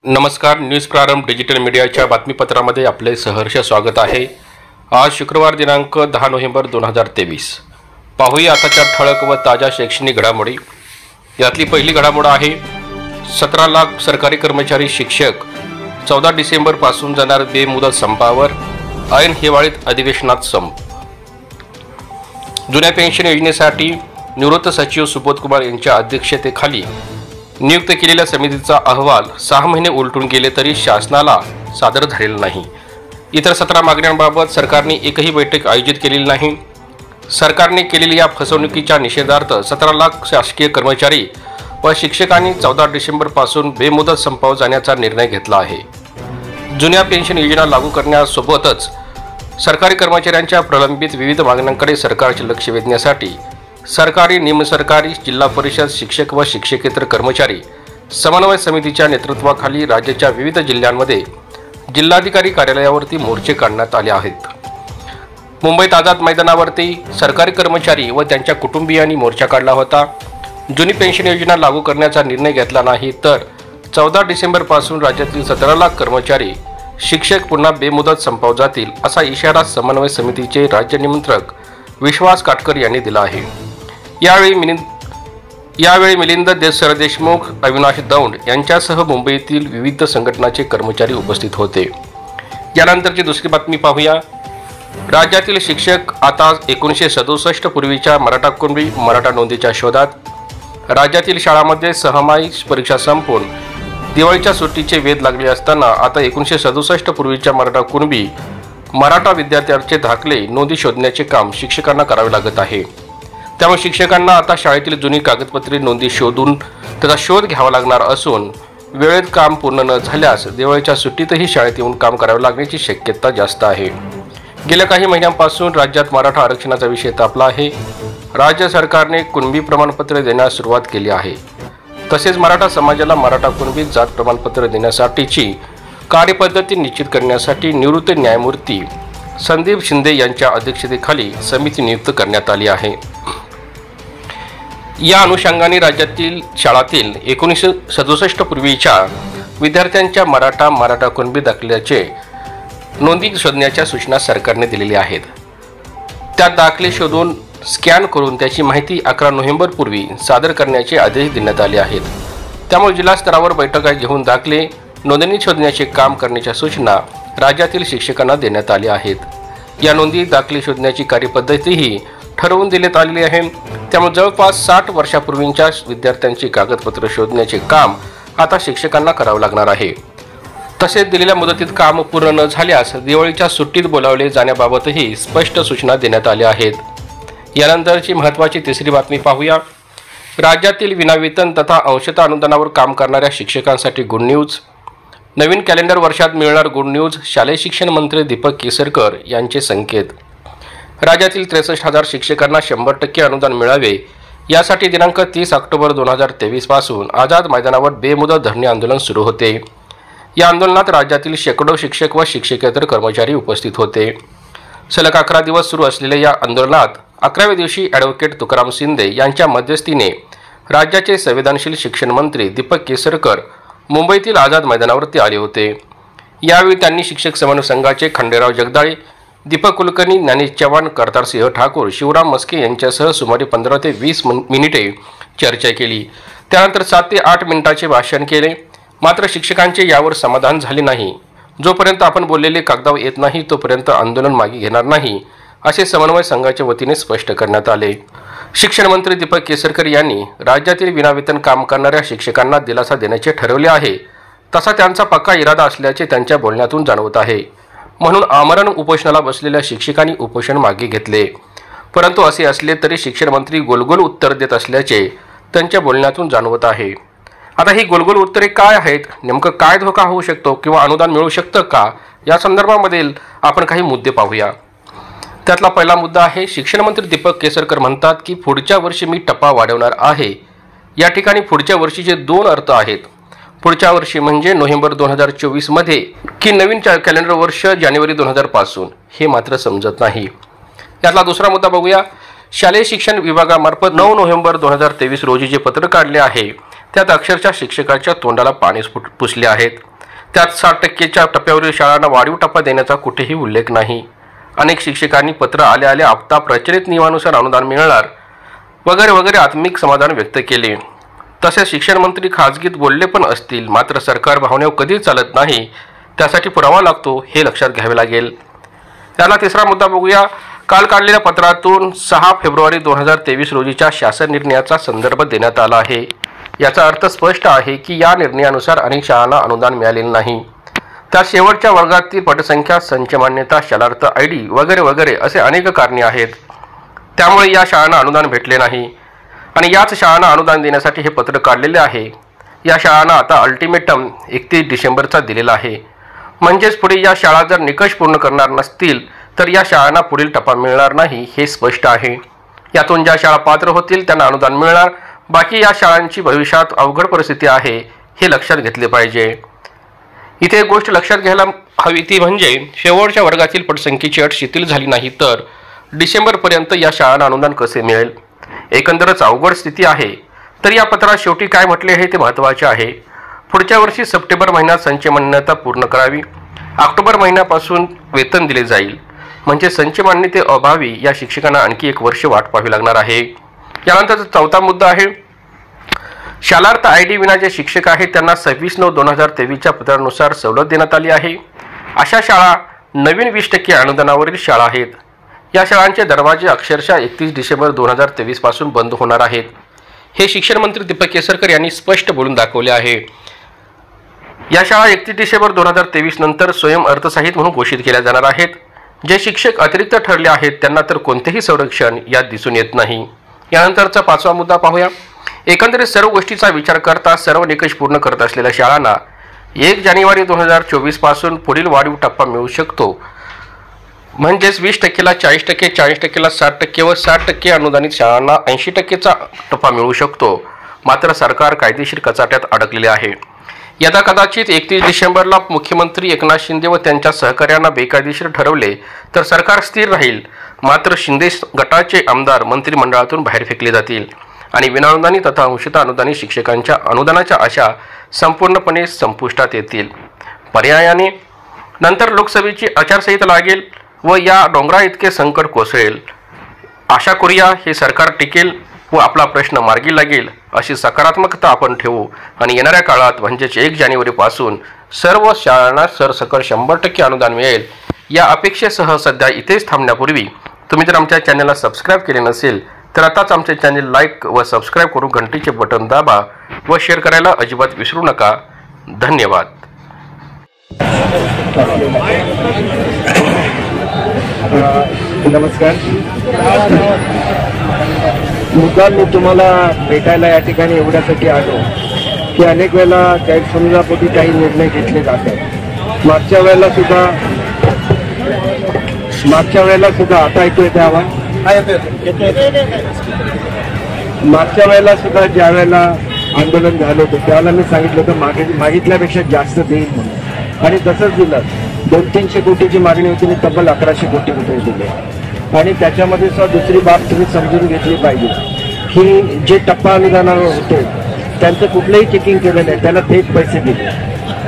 नमस्कार, न्यूज प्रारंभ डिजिटल मीडियाच्या बातमीपत्रामध्ये आपले सहर्ष स्वागत आहे। आज शुक्रवार दिनांक 10 नोव्हेंबर 2023। पाहूया आताच्या ठळक व ताज्या शैक्षणिक घडामोडी। यातली पहिली घडामोड आहे 17 लाख सरकारी कर्मचारी शिक्षक 14 डिसेंबर पासून जाणार बेमुदत संपावर, ऐन हिवाळीत अधिवेशनात संप। जुन्या पेन्शन योजनेसाठी निवृत्त सचिव सुबोध कुमार यांच्या अध्यक्षतेखाली नियुक्त केलेल्या समितीचा अहवाल 6 महिने उलटून गेले तरी शासनाला सादर झालेला नाही। इतर 17 मागण्यांबाबत सरकारने एकही बैठक आयोजित केलेली नाही। सरकारने केलेल्या या फसवणुकीच्या निषेधार्थ 17 लाख शासकीय कर्मचारी व शिक्षकांनी 14 डिसेंबर पासून बेमुदत संपावर जाण्याचा निर्णय घेतला आहे। जुन्या पेन्शन योजना लागू करण्यासोबतच सरकारी कर्मचाऱ्यांच्या प्रलंबित विविध मागण्यांकडे सरकारचे लक्ष वेधण्यासाठी सरकारी, निमसरकारी, जिल्हा परिषद, शिक्षक व शिक्षकेतर कर्मचारी समन्वय समितीच्या नेतृत्वाखाली राज्याच्या विविध जिल्ह्यांमध्ये जिल्हाधिकारी कार्यालयावरती मोर्चे काढण्यात आले आहेत। मुंबईत आझाद मैदानावरती सरकारी कर्मचारी व त्यांच्या कुटुंबियांनी मोर्चा काढला होता। जुनी पेन्शन योजना लागू करण्याचा निर्णय घेतला नाही तर 14 डिसेंबर पासून राज्यातील 17 लाख कर्मचारी शिक्षक पुन्हा बेमुदत संपावर जातील असा इशारा समन्वय समितीचे राज्य निमंत्रक विश्वास काटकर यांनी दिला आहे। यावेळी मिलिंद सरदेशमुख, अविनाश दौंड यांच्यासह मुंबईतील विविध संघटनांचे कर्मचारी उपस्थित होते। यानंतरची दुसरी बातमी पाहूया। राज्यातील शिक्षक आता 1967 पूर्वीच्या मराठा कुणबी मराठा नोंदीच्या शोधात। राज्यातील शाळांमध्ये सहमाई परीक्षा संपून दिवाळीच्या सुट्टीचे वेध लागले असताना आता 1967 पूर्वीच्या मराठा कुणबी मराठा विद्यार्थ्यांचे दाखले नोंदी शोधण्याचे काम शिक्षकांना करावे लागत आहे। त्यामुळे शिक्षकांना आता शाळेतील जुनी कागदपत्रे नोंदी शोधून त्याचा शोध घ्यावा लागणार असून वेळेत काम पूर्ण न झाल्यास दिवाळीच्या सुट्टीतही शाळेत येऊन काम करावे लागण्याची शक्यता जास्त आहे। गेल्या काही महिन्यांपासून राज्यात मराठा आरक्षणाचा विषय तापला आहे। राज्य सरकारने कुणबी प्रमाणपत्र देण्यास सुरुवात केली आहे। तसेच मराठा समाजाला मराठा कुणबी जात प्रमाणपत्र देण्यासाठीची कार्यपद्धती निश्चित करण्यासाठी निवृत्त न्यायमूर्ती संदीप शिंदे यांच्या अध्यक्षतेखाली समिती नियुक्त करण्यात आली आहे। या अनुषंगाने राज्यातील शाळातील 1967 पूर्वीच्या विद्यार्थ्यांच्या मराठा कुणबी दाखल्याचे नोंदी शोधण्याच्या सूचना सरकारने दिलेल्या आहेत। त्या दाखले शोधून स्कॅन करून त्याची माहिती 11 नोव्हेंबर पूर्वी सादर करण्याचे आदेश देण्यात आले आहेत। त्यामुळे जिल्हा स्तरावर बैठका घेऊन दाखले नोंदणी शोधण्याचे काम करण्याच्या सूचना राज्यातील शिक्षकांना देण्यात आल्या आहेत। या नोंदी दाखले शोधण्याची कार्यपद्धतीही ठरवून देण्यात आलेली आहे। त्यामुळे जवळपास 60 वर्षापूर्वीच्या विद्यार्थ्यांची कागदपत्र शोधण्याचे काम आता शिक्षकांना करावे लागणार आहे। तसेच दिलेल्या मुदतीत काम पूर्ण न झाल्यास दिवाळीच्या सुट्टीत बोलावले जाण्याबाबतही स्पष्ट सूचना देण्यात आल्या आहेत। यानंतरची महत्त्वाची तिसरी बातमी पाहूया। राज्यातील विनावेतन तथा अंशतः अनुदानावर काम करणाऱ्या शिक्षकांसाठी गुड न्यूज। नवीन कॅलेंडर वर्षात मिळणार गुड न्यूज। शालेय शिक्षण मंत्री दीपक केसरकर यांचे संकेत। राज्यातील 63,000 शिक्षकांना 100% अनुदान मिळावे यासाठी दिनांक 30 ऑक्टोबर 2023 पासून आझाद मैदानावर बेमुदत धरणे आंदोलन सुरू होते। या आंदोलनात राज्यातील शेकडो शिक्षक व शिक्षकेतर कर्मचारी उपस्थित होते। सलग 11 दिवस सुरू असलेल्या या आंदोलनात 11व्या दिवशी ॲडव्होकेट तुकाराम शिंदे यांच्या मध्यस्थीने राज्याचे संवेदनशील शिक्षण मंत्री दीपक केसरकर मुंबईतील आझाद मैदानावरती आले होते। यावेळी त्यांनी शिक्षक समन्वय संघाचे खंडेराव जगदाळे, दीपक कुलकर्णी, ज्ञानेश चव्हाण, करतारसिंह ठाकूर, शिवराम मस्के यांच्यासह सुमारे 15 ते 20 मिनिटे चर्चा केली। त्यानंतर 7 ते 8 मिनिटाचे भाषण केले। मात्र शिक्षकांचे यावर समाधान झाले नाही। जोपर्यंत आपण बोललेले कागदावर येत नाही तोपर्यंत आंदोलन मागे घेणार नाही असे समन्वय संघाच्या वतीने स्पष्ट करण्यात आले। शिक्षण मंत्री दीपक केसरकर यांनी राज्यातील विनावेतन काम करणाऱ्या शिक्षकांना दिलासा देण्याचे ठरवले आहे, तसा त्यांचा पक्का इरादा असल्याचे त्यांच्या बोलण्यातून जाणवत आहे। म्हणून आमरण उपोषणाला बसलेल्या शिक्षकांनी उपोषण मागे घेतले। परंतु असे असले तरी शिक्षण मंत्री गोलगोल उत्तर देत असल्याचे त्यांच्या बोलण्यातून जाणवत आहे। आता ही गोलगोल उत्तरे काय आहेत, नेमकं काय धोका होऊ शकतो किंवा अनुदान मिळू शकतं का, या संदर्भामधील आपण काही मुद्दे पाहूया। त्यातला पहिला मुद्दा आहे, शिक्षण मंत्री दीपक केसरकर म्हणतात की पुढच्या वर्षी मी टप्पा वाढवणार आहे। या ठिकाणी पुढच्या वर्षीचे 2 अर्थ आहेत। पुढच्या वर्षी म्हणजे नोव्हेंबर 2024 मध्ये की नवीन कॅलेंडर वर्ष जानेवारी 2000 पासून, हे मात्र समजत नाही। यातला दुसरा मुद्दा बघूया। शालेय शिक्षण विभागामार्फत 9 नोव्हेंबर 2023 रोजी जे पत्र काढले आहे त्यात अक्षरशः शिक्षकाच्या तोंडाला पाणी पुसले आहेत। त्यात 60%च्या टप्प्यावरील शाळांना वाढीव टप्पा देण्याचा कुठेही उल्लेख नाही. अनेक शिक्षकांनी पत्र आले आले आपता प्रचलित नियमानुसार अनुदान मिळणार वगैरे वगैरे आत्मिक समाधान व्यक्त केले. तसेच शिक्षण मंत्री खाजगीत बोलले पण असतील, मात्र सरकार भावनेवर कधीच चालत नाही, त्यासाठी पुरावा लागतो हे लक्षात घ्यावे लागेल. त्याला तिसरा मुद्दा बघूया. काल काढलेल्या पत्रातून 6 फेब्रुवारी 2023 रोजीच्या शासन निर्णयाचा संदर्भ देण्यात आला आहे. याचा अर्थ स्पष्ट आहे की या निर्णयानुसार अनेक शाळांना अनुदान मिळालेले नाही. त्या शेवटच्या वर्गातील पटसंख्या, संच मान्यता, शालार्थ ID वगैरे वगैरे असे अनेक कारणे आहेत. त्यामुळे या शाळांना अनुदान भेटले नाही आणि याच शाळांना अनुदान देण्यासाठी हे पत्र काढलेले आहे. या शाळांना आता अल्टिमेटम 31 डिसेंबरचा दिलेला आहे. म्हणजेच पुढे या शाळा जर निकष पूर्ण करणार नसतील तर या शाळांना पुढील टप्पा मिळणार नाही हे स्पष्ट आहे. यातून ज्या शाळा पात्र होतील त्यांना अनुदान मिळणार, बाकी या शाळांची भविष्यात अवघड परिस्थिती आहे हे लक्षात घेतले पाहिजे. इथे एक गोष्ट लक्षात घ्यायला हवी ती म्हणजे शेवटच्या वर्गातील पटसंख्येची अट शिथिल झाली नाही तर डिसेंबरपर्यंत या शाळांना अनुदान कसे मिळेल. एकंदरच अवघड स्थिती आहे. तर या पत्रात शेवटी काय म्हटले आहे ते महत्त्वाचे आहे. पुढच्या वर्षी सप्टेंबर महिन्यात संच मान्यता पूर्ण करावी. ऑक्टोबर महिन्यापासून वेतन दिले जाईल. म्हणजे संच मान्यते अभावी या शिक्षकांना आणखी 1 वर्ष वाट पाहावी लागणार आहे. यानंतर चौथा मुद्दा आहे, शालार्थ ID विना जे शिक्षक आहेत त्यांना 26/9/2023च्या पत्रानुसार सवलत देण्यात आली आहे. अशा शाळा नवीन 20% अनुदानावरील शाळा आहेत. या शाळांचे दरवाजे अक्षरशः 31 डिसेंबर 2023 पासून बंद होणार आहेत. हे शिक्षण मंत्री दीपक केसरकर यांनी स्पष्ट बोलून दाखवले आहे. या शाळा 31 डिसेंबर 2023 नंतर स्वयं अर्थसहाय्यित म्हणून घोषित केल्या जाणार आहेत. जे शिक्षक अतिरिक्त ठरले आहेत त्यांना तर कोणतेही संरक्षण यात दिसून येत नाही. यानंतरचा 5वा मुद्दा पाहूया. एकंदरीत सर्व गोष्टीचा विचार करता सर्व निकष पूर्ण करत असलेल्या शाळांना 1 जानेवारी 2024 पासून पुढील वाढीव टप्पा मिळू शकतो. म्हणजेच 20%ला 40%, 40%ला 60% व 60% अनुदानित शाळांना 80%चा टप्पा मिळू शकतो. मात्र सरकार कायदेशीर कचाट्यात अडकलेले आहे. यदा कदाचित 31 डिसेंबरला मुख्यमंत्री एकनाथ शिंदे व त्यांच्या सहकार्यांना बेकायदेशीर ठरवले तर सरकार स्थिर राहील. मात्र शिंदे गटाचे आमदार मंत्रिमंडळातून बाहेर फेकले जातील आणि विनाअनुदानित तथा अंशतः अनुदानित शिक्षकांच्या अनुदानाच्या आशा संपूर्णपणे संपुष्टात येतील. पर्यायाने नंतर लोकसभेची आचारसंहिता लागेल व या डोंगरा इतके संकट कोसळेल. आशा करूया हे सरकार टिकेल व आपला प्रश्न मार्गी लागेल अशी सकारात्मकता आपण ठेवू आणि येणाऱ्या काळात म्हणजेच 1 जानेवारीपासून सर्व शाळांना सरसकट 100% अनुदान मिळेल या अपेक्षेसह सध्या इथेच थांबण्यापूर्वी तुम्ही जर आमच्या चॅनलला सबस्क्राईब केले नसेल तर आताच आमचे चॅनल लाईक व सबस्क्राईब करून घंटीचे बटन दाबा व शेअर करायला अजिबात विसरू नका. धन्यवाद. नमस्कार. मुद्दा मी तुम्हाला भेटायला या ठिकाणी एवढ्यासाठी आलो की अनेक वेळेला गैरसमजापोटी काही निर्णय घेतले जातात. मागच्या वेळेला सुद्धा आता ऐकूया त्यावा मागच्या वेळेला सुद्धा ज्या वेळेला आंदोलन झालं होतं त्यावेळेला मी सांगितलं होतं मागितल्यापेक्षा जास्त देईल म्हणून आणि तसंच दिलं. 200-300 कोटीची मागणी होती आणि तब्बल 1100 कोटी रुपये दिले. आणि त्याच्यामध्ये सुद्धा दुसरी बाब तुम्ही समजून घेतली पाहिजे की जे टप्पा अनुदानावर होते त्यांचं कुठलंही चेकिंग केलं नाही, त्याला थेट पैसे दिले.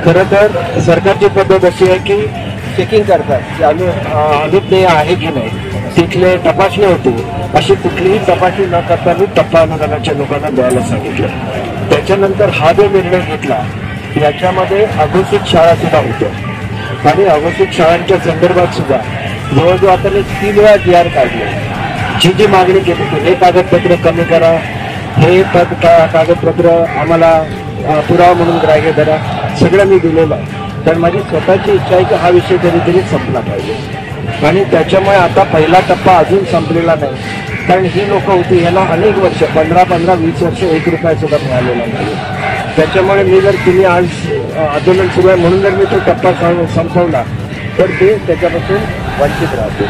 खरं तर सरकारची पद्धत अशी आहे की चेकिंग करतात की अनुज्ञेय आहे की नाही, तिथले तपासणी होते. अशी कुठलीही तपासणी न करताना टप्पा अनुदानाच्या लोकांना द्यायला सांगितलं. त्याच्यानंतर हा जो निर्णय घेतला याच्यामध्ये अघोषित शाळा सुद्धा होत्या आणि अघोषित शाळांच्या संदर्भात सुद्धा जवळजवळ आता मी 3 वेळा GR काढले. जी मागणी केली होती हे कागदपत्र कमी करा, हे कागदपत्र आम्हाला पुरावा म्हणून ग्राह्य धरा, सगळं मी दिलेलं आहे. कारण माझी स्वतःची इच्छा आहे की हा विषय कधीतरी संपला पाहिजे आणि त्याच्यामुळे आता पहिला टप्पा अजून संपलेला नाही. कारण ही लोक होती ह्याला अनेक वर्ष 15-20 वर्ष 1 रुपया सुद्धा मिळालेला नाही. त्याच्यामुळे मी जर तुम्ही आज आंदोलन सुरू आहे म्हणून जर मी तो टप्पा संपवला तर ते त्याच्यापासून वंचित राहते.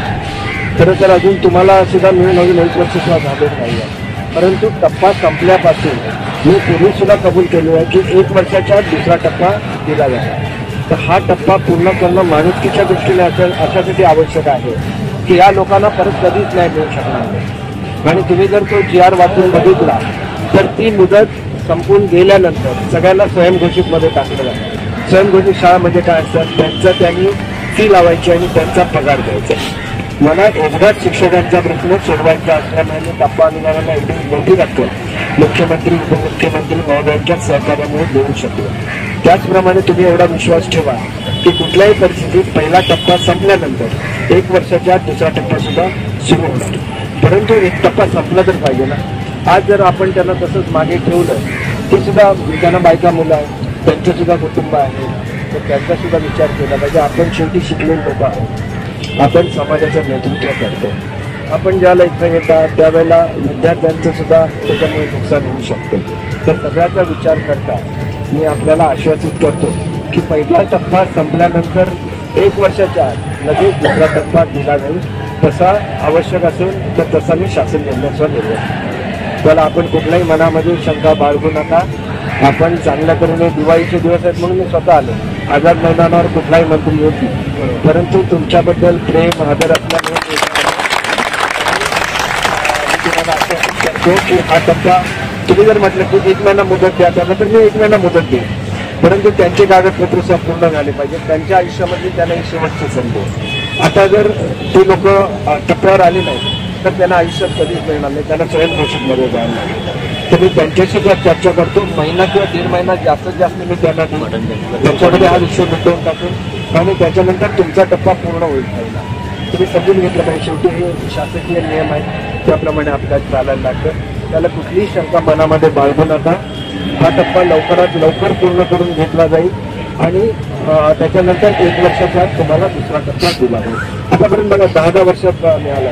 खरं तर अजून तुम्हाला सुद्धा मिळून अजून 1 वर्ष सुद्धा झालेलं नाही आहे. परंतु टप्पा संपल्यापासून मी पूर्वी सुद्धा कबूल केलेलं आहे की 1 वर्षाच्या आत दुसरा टप्पा दिला जाणार. तर हा टप्पा पूर्ण करणं माणुसकीच्या दृष्टीने अशासाठी आवश्यक आहे की या लोकांना परत कधीच न्याय मिळू शकणार नाही. आणि तुम्ही जर तो GR वाचून बघितला तर ती मुदत संपून गेल्यानंतर सगळ्यांना स्वयंघोषितमध्ये टाकलं जातं. स्वयंघोषित शाळा म्हणजे काय असतात, त्यांचा त्यांनी फी लावायची आणि त्यांचा पगार द्यायचा. मला एकदाच शिक्षकांचा प्रश्न सोडवायचा असल्यामुळे टप्पा अनुदानाला एवढी मोठी रक्कम मुख्यमंत्री उपमुख्यमंत्री महोदयांच्या सहकार्यामुळे देऊ शकलो. त्याचप्रमाणे तुम्ही एवढा विश्वास ठेवा की कुठल्याही परिस्थितीत पहिला टप्पा संपल्यानंतर 1 वर्षाच्या आत दुसरा टप्पा सुद्धा सुरू होणार. परंतु एक टप्पा संपला तर पाहिजे ना. आज जर आपण त्यांना तसंच मागे ठेवलं, ते सुद्धा त्यांना बायका मुलं आहेत, त्यांचं सुद्धा कुटुंब आहे, तर त्यांचा सुद्धा विचार केला पाहिजे. आपण शेवटी शिकलेले लोक आहोत, आपण समाजाचं नेतृत्व करतो. आपण ज्याला इथं येतात त्यावेळेला विद्यार्थ्यांचं सुद्धा त्याच्यामुळे नुकसान होऊ शकतं. तर सगळ्याचा विचार करता मी आपल्याला आश्वासित करतो की पहिला टप्पा संपल्यानंतर 1 वर्षाच्या आत लगेच दुसरा टप्पा दिला जाईल. तसा आवश्यक असेल तर तसा मी शासन निर्णयाचा निर्णय. त्याला आपण कुठल्याही मनामध्ये शंका बाळगू नका. आपण चांगल्या तऱ्हेने दिवाळीचे दिवस आहेत म्हणून मी स्वतः आलो. आझाद मैदानावर कुठलाही मंत्री होती, परंतु तुमच्याबद्दल प्रेम आदर असल्यामुळे तुम्हाला आश्वासित करतो की हा टप्पा तुम्ही जर म्हटलं की 1 महिना मुदत द्या त्यांना, तर मी 1 महिना मुदत देईन. परंतु त्यांचे कागदपत्र संपूर्ण झाले पाहिजे. त्यांच्या आयुष्यामध्ये त्यांना ही शेवटची संधी. आता जर ते लोक टप्प्यावर आले नाही तर त्यांना आयुष्यात कधीच मिळणार नाही. त्यांना स्वयंघोषितमध्ये जायला लागेल. तर मी त्यांच्याशी चर्चा करतो. महिना किंवा 1.5 महिना जास्तीत जास्त मी त्यांना त्यांच्यामध्ये हा विषय मिटवून टाकून आणि त्याच्यानंतर तुमचा टप्पा पूर्ण होईल पहिला. तुम्ही समजून घेतलं पाहिजे. शेवटी हे शासकीय नियम आहेत, त्याप्रमाणे आपल्याला चालायला लागतं. त्याला कुठलीही शंका मनामध्ये बाळगू नका. हा टप्पा लवकरात लवकर पूर्ण करून घेतला जाईल आणि त्याच्यानंतर 1 वर्षाच्या आत तुम्हाला दुसरा टप्पा दिला जाईल. आतापर्यंत बघा 10-10 वर्षात मिळाला.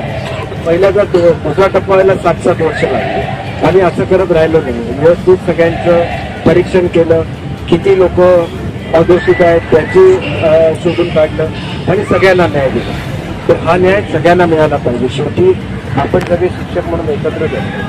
पहिल्याचा दुसरा टप्पा व्हायला 7-7 वर्ष लागली. आम्ही असं करत राहिलो नाही. व्यवस्थित सगळ्यांचं परीक्षण केलं, किती लोक अदोषित आहेत त्याची शोधून काढलं आणि सगळ्यांना न्याय दिला. तर हा न्याय सगळ्यांना मिळाला पाहिजे. शेवटी आपण सगळे शिक्षक म्हणून एकत्र जातो.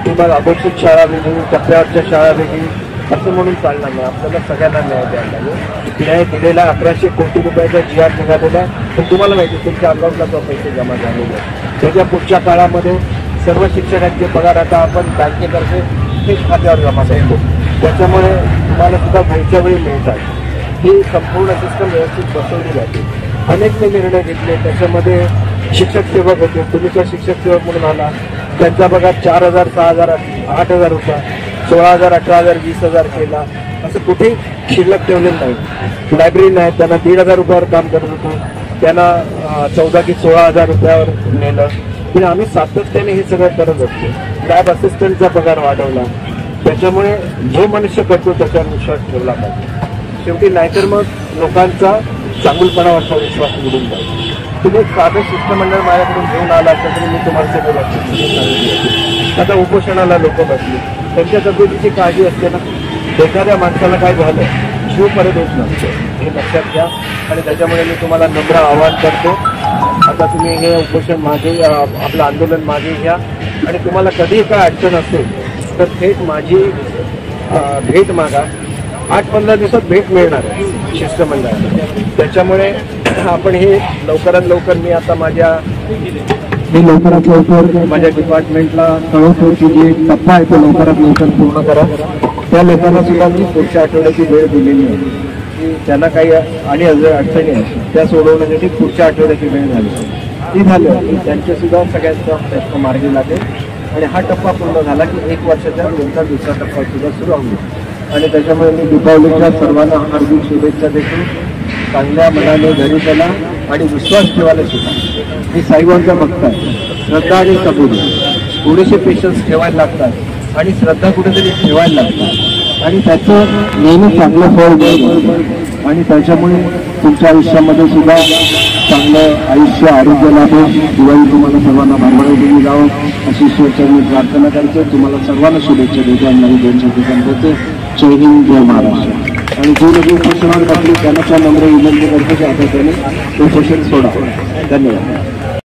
तुम्हाला अघोषित शाळा वेगळी, टप्प्यावरच्या शाळा वेगळी असं म्हणून चालणार नाही. आपल्याला सगळ्यांना न्याय द्यायला लागेल. न्याय दिलेला 1100 कोटी रुपयाचा GR निघालेला आहे. पण तुम्हाला माहिती तुमच्या अकाउंटला तो पैसे जमा झालेले आहेत. त्याच्या पुढच्या काळामध्ये सर्व शिक्षकांचे पगार आता आपण बँकेतर्फे थेट खात्यावर जमा करतो. त्याच्यामुळे तुम्हाला सुद्धा वेळच्या वेळी मिळतात. ही संपूर्ण सिस्टम व्यवस्थित बसवली जाते. अनेक निर्णय घेतले. त्याच्यामध्ये शिक्षक सेवक होते. तुम्ही जर शिक्षक सेवक म्हणून आला त्यांचा पगार 4,000, 6,000, 8,000 होता. 16,000, 18,000, 20,000 केला. असं कुठेही शिल्लक ठेवलेलं नाही. लायब्ररी नाही, त्यांना 1,500 रुपयावर काम करत होतो. त्यांना 14,000 की 16,000 रुपयावर नेलं. पण आम्ही सातत्याने हे सगळं करत असतो. लॅब असिस्टंटचा पगार वाढवला. त्याच्यामुळे जो मनुष्य करतो त्याच्यावर विश्वास ठेवला पाहिजे. शेवटी नाहीतर मग लोकांचा चांगुलपणावरचा विश्वास उडून जाईल. तुम्ही एक साधं शिष्टमंडळ माझ्याकडून घेऊन आला तरी मी तुम्हाला सगळं सांगितलं. आता उपोषणाला लोक बसले, त्यांच्या तब्येतीची काळजी असते ना. एखाद्या माणसाला काय झालं जीव परत होत नसतो, हे लक्षात घ्या. आणि त्याच्यामुळे मी तुम्हाला नम्र आवाहन करतो, आता तुम्ही हे उपोषण मागे, आपलं आंदोलन मागे घ्या. आणि तुम्हाला कधीही काय अडचण असेल तर थेट माझी भेट मागा. 8-15 दिवसात भेट मिळणार आहे शिष्टमंडळाला. त्याच्यामुळे आपण हे लवकरात लवकर मी आता लवकरात लवकर माझ्या डिपार्टमेंटला कळवतो की जे टप्पा आहे तो लवकरात लवकर पूर्ण करा. त्या लोकांना सुद्धा मी पुढच्या आठवड्याची वेळ दिलेली आहे की त्यांना काही आणि अडचणी आहेत त्या सोडवण्यासाठी पुढच्या आठवड्याची वेळ झाली. ती झालं की त्यांच्यासुद्धा सगळ्यांचा प्रश्न मार्गी लागेल आणि हा टप्पा पूर्ण झाला की 1 वर्षाच्या नंतर दुसरा टप्पा सुद्धा सुरू होईल. आणि त्याच्यामुळे मी दीपावलीच्या सर्वांना हार्दिक शुभेच्छा देतो. चांगल्या मनाने घरी चला आणि विश्वास ठेवायला शिका. मी साईबाबांचा भक्त आहे. श्रद्धा आणि सबुरी थोडेसे पेशन्स ठेवायला लागतात आणि श्रद्धा कुठेतरी ठेवायला लागतात आणि त्याचं नेहमी चांगलं फळ मिळतं. आणि त्याच्यामुळे तुमच्या आयुष्यामध्ये सुद्धा चांगलं आयुष्य आरोग्य लाभो. दिवाळी तुम्हाला सर्वांना भरभराटीने जावं अशी ईश्वरचरणी प्रार्थना करतो. तुम्हाला सर्वांना शुभेच्छा देतो आणि नवीन 2 शब्द सांगतो. जय हिंद, जय महाराष्ट्र. आणि जे लोक उपोषणावर बसले त्यांना नम्र विनंती करतो की आता त्याने उपोषण सोडावं. धन्यवाद.